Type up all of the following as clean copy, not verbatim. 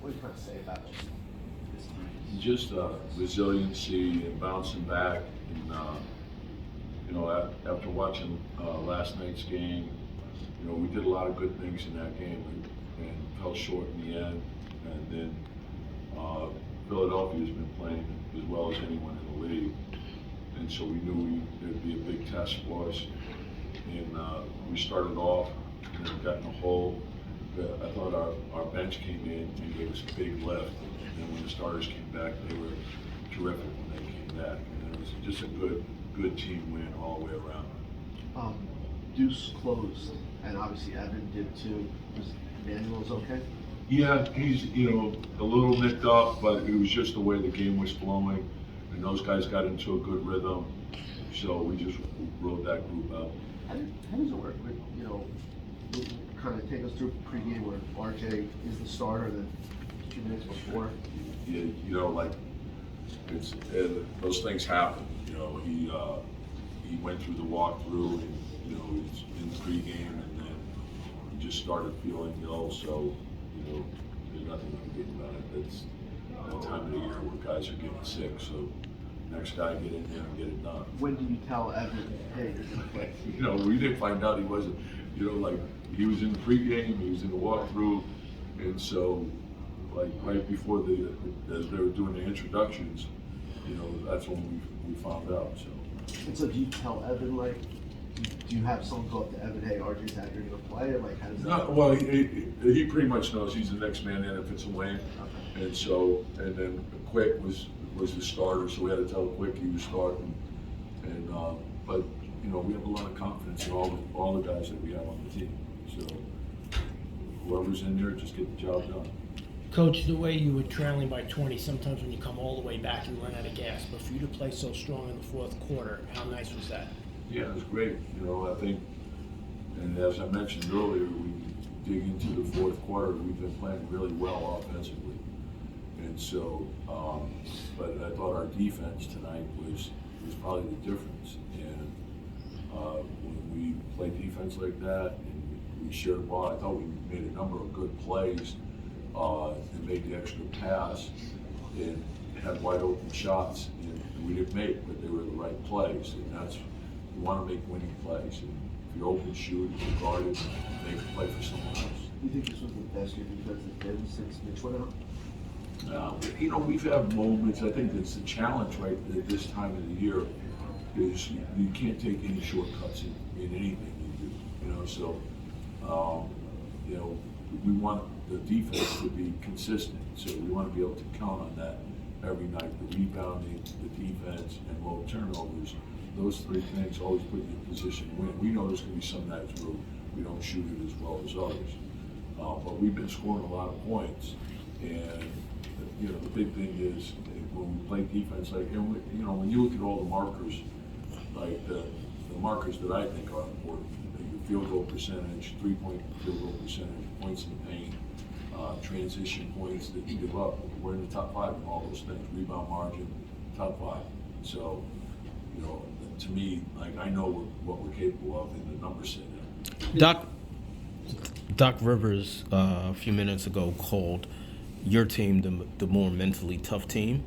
What do you kind of say about this team? Just resiliency and bouncing back. And, after watching last night's game, we did a lot of good things in that game and fell short in the end. And then Philadelphia's been playing as well as anyone in the league. And so we knew there'd be a big test for us. And we started off and got in a hole. I thought our bench came in and gave us a big lift. And then when the starters came back, they were terrific when they came back. And it was just a good team win all the way around. Deuce closed, and obviously Evan did too. Was Manuel's okay? Yeah, he's a little nicked up, but it was just the way the game was flowing, and those guys got into a good rhythm. So we just rode that group out. How does it work? Kind of take us through pregame where RJ is the starter, then a few minutes before. Yeah, it's those things happen. He went through the walkthrough, and he's in the pregame, and then he just started feeling ill. So there's nothing we can do about it. It's that time of the year where guys are getting sick. So next guy, get in there and get it done. When do you tell Evan, hey, this is play? We didn't find out he wasn't. He was in the pregame, he was in the walkthrough, and so right before as they were doing the introductions, that's when we found out. So. And so do you tell Evan, do you have someone go up to Evan, hey, RJ's out here going to play, or how does that? Well, he pretty much knows he's the next man in if it's a win, Okay. and then Quick was the starter, so we had to tell Quick he was starting, but we have a lot of confidence in all the guys that we have on the team. So whoever's in there, just get the job done. Coach, the way you were trailing by 20, sometimes when you come all the way back, you run out of gas. But for you to play so strong in the fourth quarter, how nice was that? Yeah, it was great. I think, and as I mentioned earlier, we dig into the fourth quarter. We've been playing really well offensively, and so. But I thought our defense tonight was probably the difference. And when we play defense like that and we shared the ball, I thought we made a number of good plays and made the extra pass and had wide open shots. And we didn't make, but they were the right plays. And that's, you want to make winning plays. And if you're open, shoot, if you're guarded, make a play for someone else. Do you think this was the best year because it's been since Mitch went out? We've had moments. I think that's the challenge right at this time of the year is you can't take any shortcuts in anything you do. So we want the defense to be consistent. So we want to be able to count on that every night. The rebounding, the defense, and low turnovers. Those three things always put you in position to win. We know there's going to be some nights where we don't shoot it as well as others, but we've been scoring a lot of points. And the big thing is when we play defense, when you look at all the markers, the markers that I think are important, the field goal percentage, 3-point field goal percentage, points in the paint, transition points that you give up. We're in the top 5 in all those things. Rebound margin, top 5. So, to me, I know what we're capable of, and the numbers say that. Doc Rivers a few minutes ago called your team the more mentally tough team.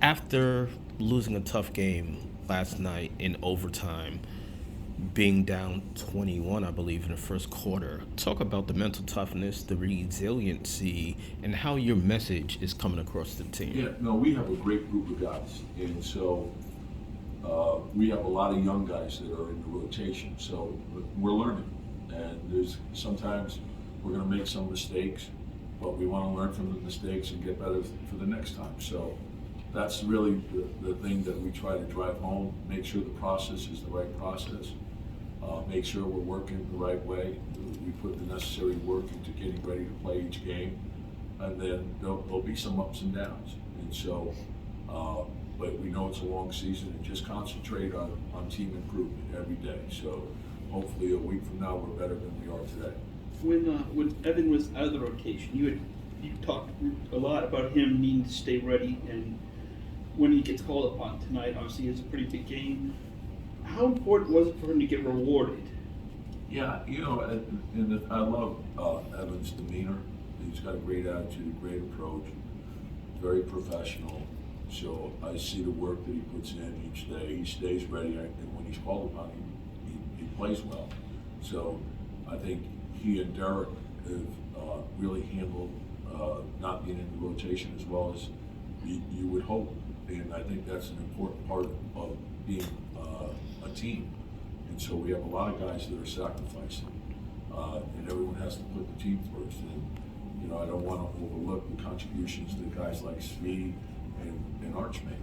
After losing a tough game last night in overtime, being down 21, I believe, in the first quarter, talk about the mental toughness, the resiliency, and how your message is coming across the team. Yeah, no, we have a great group of guys, and so we have a lot of young guys that are in the rotation, so we're learning. And there's sometimes we're going to make some mistakes, but we want to learn from the mistakes and get better for the next time. So that's really the thing that we try to drive home, make sure the process is the right process, make sure we're working the right way. We put the necessary work into getting ready to play each game, and then there'll be some ups and downs. And so, but we know it's a long season, and just concentrate on team improvement every day. So hopefully a week from now we're better than we are today. When Evan was out of the rotation, you talked a lot about him needing to stay ready, and when he gets called upon tonight, obviously it's a pretty big game. How important was it for him to get rewarded? Yeah, and I love Evan's demeanor, He's got a great attitude, a great approach, very professional. So I see the work that he puts in each day. He stays ready, and when he's called upon, he plays well. So I think he and Derek have really handled not being in the rotation as well as you would hope. And I think that's an important part of being a team. And so we have a lot of guys that are sacrificing, and everyone has to put the team first. And you know, I don't want to overlook the contributions that guys like Svi and Arch make.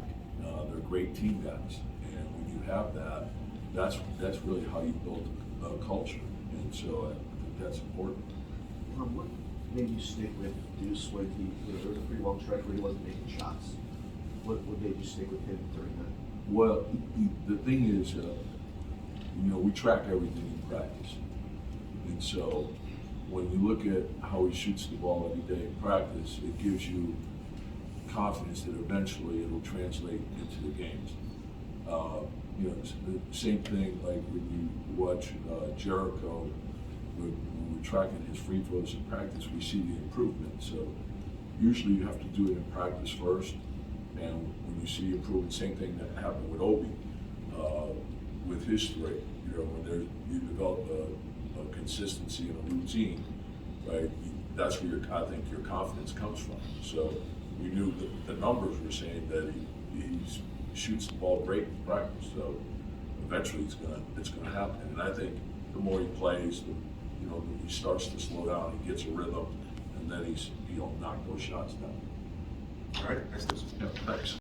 They're great team guys, and when you have that, that's really how you build a culture. And so I think that's important. What made you stick with Deuce when there was a pretty long stretch where he wasn't making shots? What made you stick with him during that? Well, the thing is, we track everything in practice. And so when you look at how he shoots the ball every day in practice, it gives you confidence that eventually it'll translate into the games. It's the same thing like when you watch Jericho, when we're tracking his free throws in practice, we see the improvement. So usually you have to do it in practice first, and when you see improvement, same thing that happened with Obi, with his three. When you develop a consistency and a routine, right? That's where I think your confidence comes from. So we knew that the numbers were saying that he shoots the ball great in practice. So eventually it's gonna happen. And I think the more he plays, he starts to slow down. He gets a rhythm, and then he'll knock those shots down. All right, thanks. Yeah, thanks.